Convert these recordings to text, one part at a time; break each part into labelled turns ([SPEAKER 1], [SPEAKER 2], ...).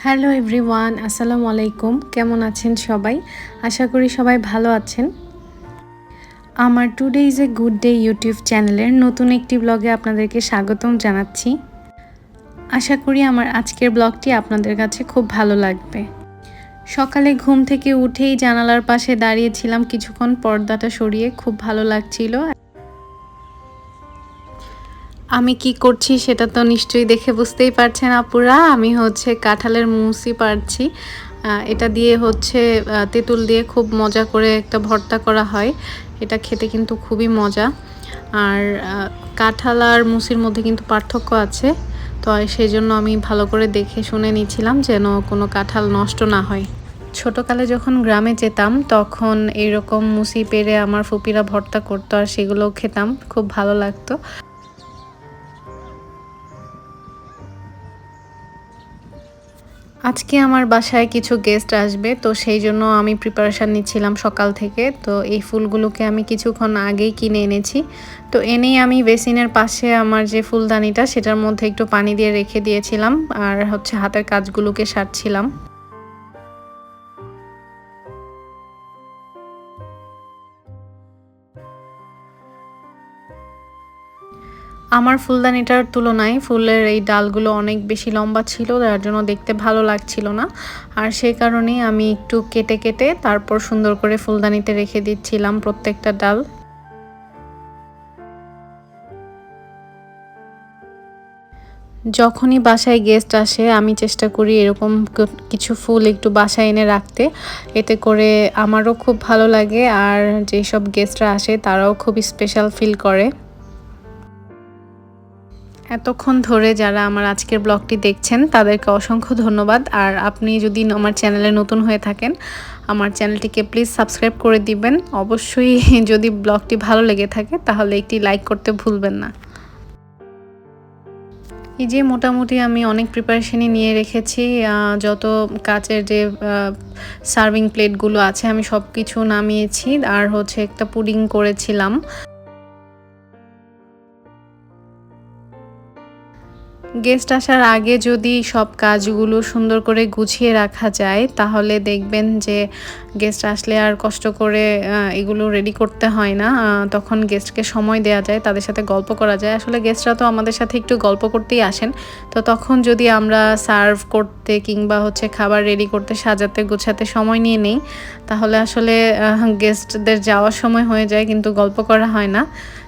[SPEAKER 1] Hello everyone, আসসালামু আলাইকুম। কেমন আছেন সবাই? আশা করি সবাই ভালো আছেন। আমার today is a good day YouTube চ্যানেলের নতুন একটি ব্লগে আপনাদেরকে স্বাগতম জানাচ্ছি। আশা করি আমার আজকের ব্লগটি আপনাদের কাছে খুব ভালো লাগবে। সকালে ঘুম থেকে উঠেই জানালার পাশে দাঁড়িয়েছিলাম কিছুক্ষণ, পর্দাটা সরিয়ে খুব ভালো লাগছিল। আমি কি করছি সেটা তো নিশ্চয়ই দেখে বুঝতেই পারছেন আপুরা। আমি কাঁঠালের মুসি পাড়ছি। এটা দিয়ে তেঁতুল দিয়ে খুব মজা করে একটা ভর্তা করা হয়। এটা খেতে কিন্তু খুবই মজা। আর কাঁঠাল আর মুসির মধ্যে কিন্তু পার্থক্য আছে। তো সেই জন্য আমি ভালো করে দেখে শুনে নিচ্ছিলাম যেন কোনো কাঁঠাল নষ্ট না হয়। ছোটকালে যখন গ্রামে যেতাম তখন এইরকম মুসি পেড়ে আমার ফুপিরা ভর্তা করতো, আর সেগুলো খেতাম, খুব ভালো লাগতো। আজকে আমার বাসায় কিছু গেস্ট আসবে, তো সেই জন্য আমি প্রিপারেশান নিচ্ছিলাম সকাল থেকে। তো এই ফুলগুলোকে আমি কিছুক্ষণ আগেই কিনে এনেছি। তো এনেই আমি বেসিনের পাশে আমার যে ফুলদানিটা সেটার মধ্যে একটু পানি দিয়ে রেখে দিয়েছিলাম, আর হাতের কাজগুলোকে সারছিলাম। আমার ফুলদানিটার তুলনায় ফুলের এই ডালগুলো অনেক বেশি লম্বা ছিল, যার জন্য দেখতে ভালো লাগছিল না। আর সেই কারণেই আমি একটু কেটে কেটে তারপর সুন্দর করে ফুলদানিতে রেখে দিচ্ছিলাম প্রত্যেকটা ডাল। যখনই বাসায় গেস্ট আসে আমি চেষ্টা করি এরকম কিছু ফুল একটু বাসায় এনে রাখতে। এতে করে আমারও খুব ভালো লাগে, আর যেসব গেস্টরা আসে তারাও খুব স্পেশাল ফিল করে। এতক্ষণ ধরে যারা আমার আজকের ব্লগটি দেখছেন তাদেরকে অসংখ্য ধন্যবাদ। আর আপনি যদি আমার চ্যানেলে নতুন হয়ে থাকেন, আমার চ্যানেলটিকে প্লিজ সাবস্ক্রাইব করে দিবেন। অবশ্যই যদি ব্লগটি ভালো লেগে থাকে তাহলে একটি লাইক করতে ভুলবেন না। এই যে মোটামুটি আমি অনেক প্রিপারেশনই নিয়ে রেখেছি। যত কাচের যে সার্ভিং প্লেটগুলো আছে আমি সব কিছু নামিয়েছি, আর একটা পুডিং করেছিলাম। গেস্ট আসার আগে যদি সব কাজগুলো সুন্দর করে গুছিয়ে রাখা যায় তাহলে দেখবেন যে গেস্ট আসলে আর কষ্ট করে এগুলো রেডি করতে হয় না। তখন গেস্টকে সময় দেওয়া যায়, তাদের সাথে গল্প করা যায়। আসলে গেস্টরা তো আমাদের সাথে একটু গল্প করতেই আসেন। তো তখন যদি আমরা সার্ভ করতে কিংবা খাবার রেডি করতে, সাজাতে গোছাতে সময় নিয়ে নেই, তাহলে আসলে গেস্টদের যাওয়ার সময় হয়ে যায় কিন্তু গল্প করা হয় না।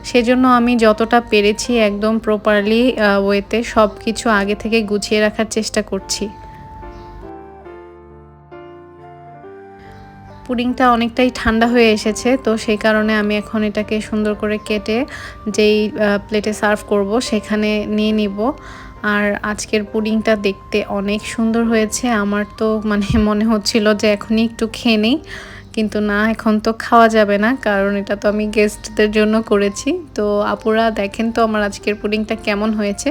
[SPEAKER 1] সেজন্য আমি যতটা পেরেছি একদম প্রপারলি ওয়েতে সব কিছু আগে থেকে গুছিয়ে রাখার চেষ্টা করছি। পুডিংটা অনেকটাই ঠান্ডা হয়ে এসেছে, তো সেই কারণে আমি এখন এটাকে সুন্দর করে কেটে যেই প্লেটে সার্ভ করব সেখানে নিয়ে নিব। আর আজকের পুডিংটা দেখতে অনেক সুন্দর হয়েছে। আমার তো মনে হচ্ছিল যে এখনই একটু খেয়ে নেই, কিন্তু না, এখন তো খাওয়া যাবে না, কারণ এটা তো আমি গেস্টদের জন্য করেছি। তো আপুরা দেখেন তো আমার আজকের পুডিংটা কেমন হয়েছে।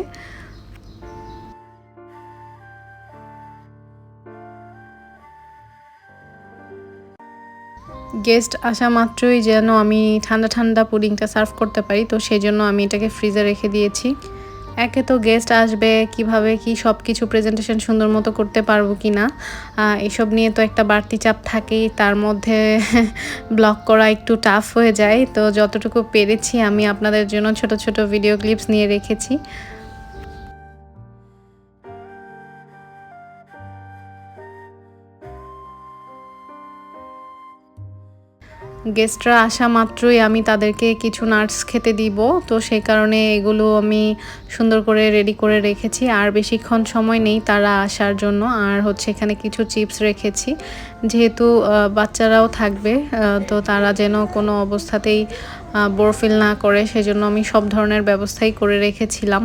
[SPEAKER 1] গেস্ট আসা মাত্রই যেন আমি ঠান্ডা ঠান্ডা পুডিংটা সার্ভ করতে পারি, তো সেই জন্য আমি এটাকে ফ্রিজে রেখে দিয়েছি। একে তো গেস্ট আসবে, কিভাবে কি সব কিছু প্রেজেন্টেশন সুন্দর মতো করতে পারবো কি না, এসব নিয়ে তো একটা বাড়তি চাপ থাকেই। তার মধ্যে ব্লগ করা একটু টাফ হয়ে যায়। তো যতটুকু পেরেছি আমি আপনাদের জন্য ছোট ছোট ভিডিও ক্লিপস নিয়ে রেখেছি। গেস্টরা আসা মাত্রই আমি তাদেরকে কিছু নাটস খেতে দিব, তো সেই কারণে এগুলো আমি সুন্দর করে রেডি করে রেখেছি। আর বেশিক্ষণ সময় নেই তারা আসার জন্য। আর এখানে কিছু চিপস রেখেছি, যেহেতু বাচ্চারাও থাকবে, তো তারা যেন কোনো অবস্থাতেই বোর ফিল না করে, সেজন্য আমি সব ধরনের ব্যবস্থাই করে রেখেছিলাম।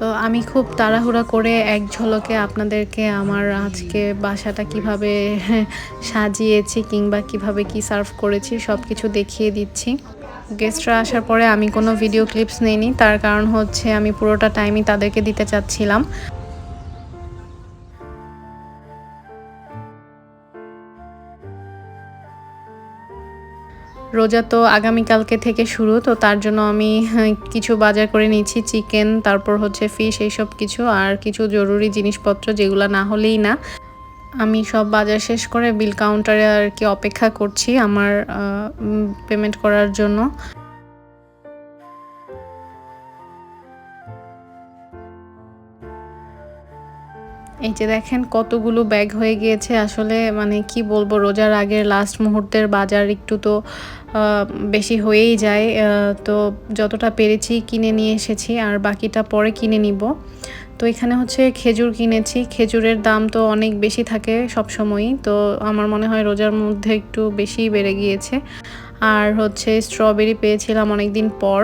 [SPEAKER 1] তো আমি খুব তাড়াহুড়া করে এক ঝলকে আপনাদেরকে আমার আজকে বাসাটা কিভাবে সাজিয়েছি কিংবা কিভাবে কি সার্ভ করেছি সব কিছু দেখিয়ে দিচ্ছি। গেস্টরা আসার পরে আমি কোনো ভিডিও ক্লিপস নেইনি, তার কারণ আমি পুরোটা টাইমই তাদেরকে দিতে চাচ্ছিলাম। রোজা তো আগামীকালকে থেকে শুরু, তো তার জন্য আমি কিছু বাজার করে নিয়েছি, চিকেন, তারপর হচ্ছে ফিশ, এইসব কিছু, আর কিছু জরুরি জিনিসপত্র যেগুলো না হলেই না। আমি সব বাজার শেষ করে বিল কাউন্টারে আর কি অপেক্ষা করছি আমার পেমেন্ট করার জন্য। এই যে দেখেন কতগুলো ব্যাগ হয়ে গিয়েছে, আসলে মানে কি বলবো, রোজার আগের লাস্ট মুহূর্তের বাজার একটু তো বেশি হয়েই যায়। তো যতটা পেরেছি কিনে নিয়ে এসেছি, আর বাকিটা পরে কিনে নিব। তো এখানে হচ্ছে খেজুর কিনেছি, খেজুরের দাম তো অনেক বেশি থাকে সব সময়ই, তো আমার মনে হয় রোজার মধ্যে একটু বেশিই বেড়ে গিয়েছে। আর হচ্ছে স্ট্রবেরি পেয়েছিলাম অনেক দিন পর,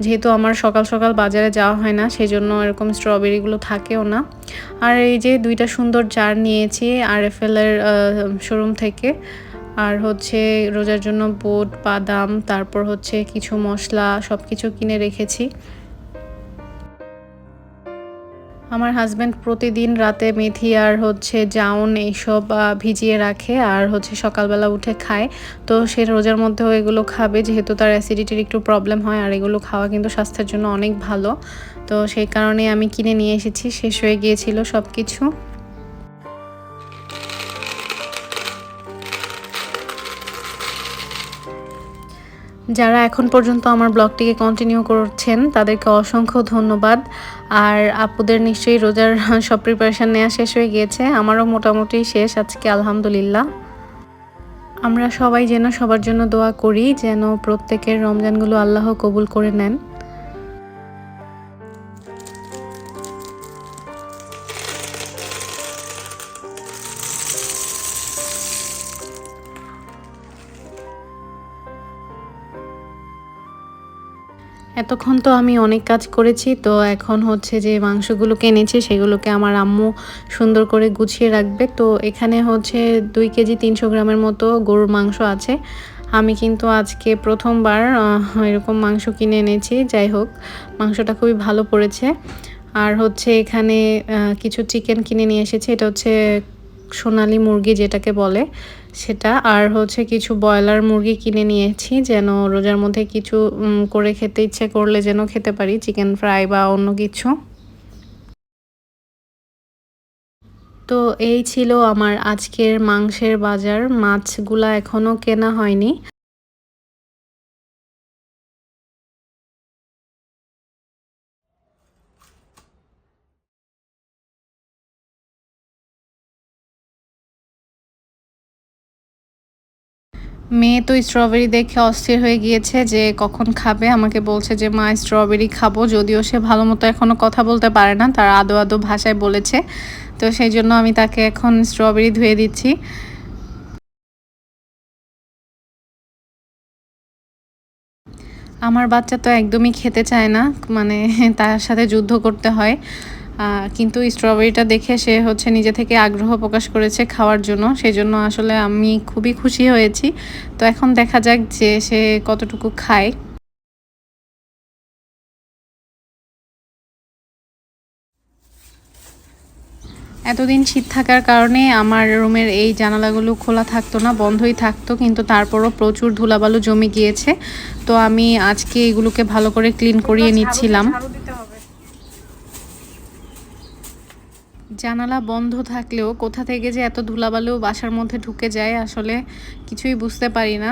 [SPEAKER 1] যেহেতু আমার সকাল সকাল বাজারে যাওয়া হয় না, সেই জন্য এরকম স্ট্রবেরিগুলো থাকেও না। আর এই যে দুইটা সুন্দর জার নিয়েছি RFL এর শোরুম থেকে। আর হচ্ছে রোজার জন্য বুট, বাদাম, তারপর হচ্ছে কিছু মশলা, সব কিছু কিনে রেখেছি। আমার হাজব্যান্ড প্রতিদিন রাতে মেথি আর হচ্ছে জাউন এইসব ভিজিয়ে রাখে, আর হচ্ছে সকালবেলা উঠে খায়। তো সে রোজার মধ্যেও এগুলো খাবে, যেহেতু তার অ্যাসিডিটির একটু প্রবলেম হয়, আর এগুলো খাওয়া কিন্তু স্বাস্থ্যের জন্য অনেক ভালো। তো সেই কারণে আমি কিনে নিয়ে এসেছি, শেষ হয়ে গিয়েছিল সব কিছু। যারা এখন পর্যন্ত আমার ব্লগটিকে কন্টিনিউ করছেন তাদেরকে অসংখ্য ধন্যবাদ। আর আপুদের নিশ্চয়ই রোজার সব প্রিপারেশন নেওয়া শেষ হয়ে গিয়েছে, আমারও মোটামুটি শেষ আজকে, আলহামদুলিল্লাহ। আমরা সবাই যেন সবার জন্য দোয়া করি, যেন প্রত্যেকের রমজানগুলো আল্লাহ কবুল করে নেন। এতক্ষণ তো আমি অনেক কাজ করেছি, তো এখন হচ্ছে যে মাংসগুলো কিনেছি সেগুলোকে আমার আম্মু সুন্দর করে গুছিয়ে রাখবে। তো এখানে হচ্ছে 2 কেজি 300 গ্রামের মতো গরুর মাংস আছে। আমি কিন্তু আজকে প্রথমবার এরকম মাংস কিনে এনেছি। যাই হোক, মাংসটা খুবই ভালো পড়েছে। আর হচ্ছে এখানে কিছু চিকেন কিনে নিয়ে এসেছি, এটা হচ্ছে সোনালী মুরগি যেটাকে বলে সেটা। আর হচ্ছে কিছু ব্রয়লার মুরগি কিনে নিয়েছি, যেন রোজার মধ্যে কিছু করে খেতে ইচ্ছে করলে যেন খেতে পারি, চিকেন ফ্রাই বা অন্য কিছু। তো এই ছিল আমার আজকের মাংসের বাজার, মাছগুলা এখনো কেনা হয়নি। মেয়ে তো স্ট্রবেরি দেখে অস্থির হয়ে গিয়েছে যে কখন খাবে, আমাকে বলছে যে মা স্ট্রবেরি খাবো, যদিও সে ভালো মতো এখনো কথা বলতে পারে না, তার আদো আদো ভাষায় বলেছে। তো সেই জন্য আমি তাকে এখন স্ট্রবেরি ধুয়ে দিচ্ছি। আমার বাচ্চা তো একদমই খেতে চায় না, মানে তার সাথে যুদ্ধ করতে হয়। কিন্তু স্ট্রবেরিটা দেখে সে হচ্ছে নিজে থেকে আগ্রহ প্রকাশ করেছে খাওয়ার জন্য, সেই জন্য আসলে আমি খুবই খুশি হয়েছি। তো এখন দেখা যাক যে সে কতটুকু খায়। এতদিন শীত থাকার কারণে আমার রুমের এই জানালাগুলো খোলা থাকতো না, বন্ধই থাকতো, কিন্তু তারপরও প্রচুর ধুলাবালু জমে গিয়েছে। তো আমি আজকে এগুলোকে ভালো করে ক্লিন করিয়ে নিচ্ছিলাম। জানালা বন্ধ থাকলেও কোথা থেকে যে এত ধুলাবালু বাসার মধ্যে ঢুকে যায় আসলে কিছুই বুঝতে পারি না।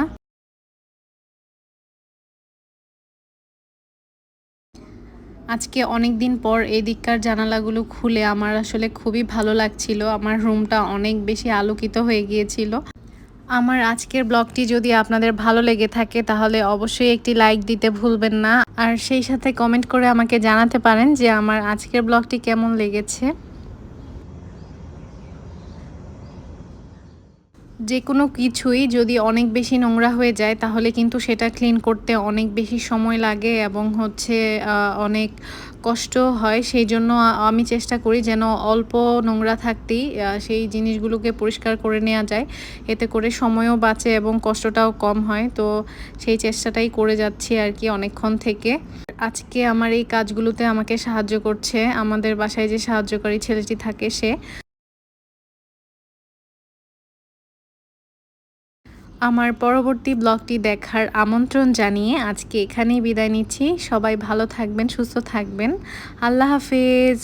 [SPEAKER 1] আজকে অনেক দিন পর এই দিককার জানালাগুলো খুলে আমার আসলে খুবই ভালো লাগছিল, আমার রুমটা অনেক বেশি আলোকিত হয়ে গিয়েছিল। আমার আজকের ব্লগটি যদি আপনাদের ভালো লেগে থাকে তাহলে অবশ্যই একটি লাইক দিতে ভুলবেন না, আর সেই সাথে কমেন্ট করে আমাকে জানাতে পারেন যে আমার আজকের ব্লগটি কেমন লেগেছে। যেকোনো কিছুই যদি অনেক বেশি নোংরা হয়ে যায় তাহলে কিন্তু সেটা ক্লিন করতে অনেক বেশি সময় লাগে, এবং হচ্ছে অনেক কষ্ট হয়। সেই জন্য আমি চেষ্টা করি যেন অল্প নোংরা থাকতেই সেই জিনিসগুলোকে পরিষ্কার করে নেওয়া যায়। এতে করে সময়ও বাঁচে এবং কষ্টটাও কম হয়। তো সেই চেষ্টাটাই করে যাচ্ছি আর কি অনেকক্ষণ থেকে। আজকে আমার এই কাজগুলোতে আমাকে সাহায্য করছে আমাদের বাসায় যে সাহায্যকারী ছেলেটি থাকে সে। আমার পরবর্তী ব্লগটি দেখার আমন্ত্রণ জানিয়ে আজকে এখানেই বিদায় নিচ্ছি। সবাই ভালো থাকবেন, সুস্থ থাকবেন। আল্লাহ হাফেজ।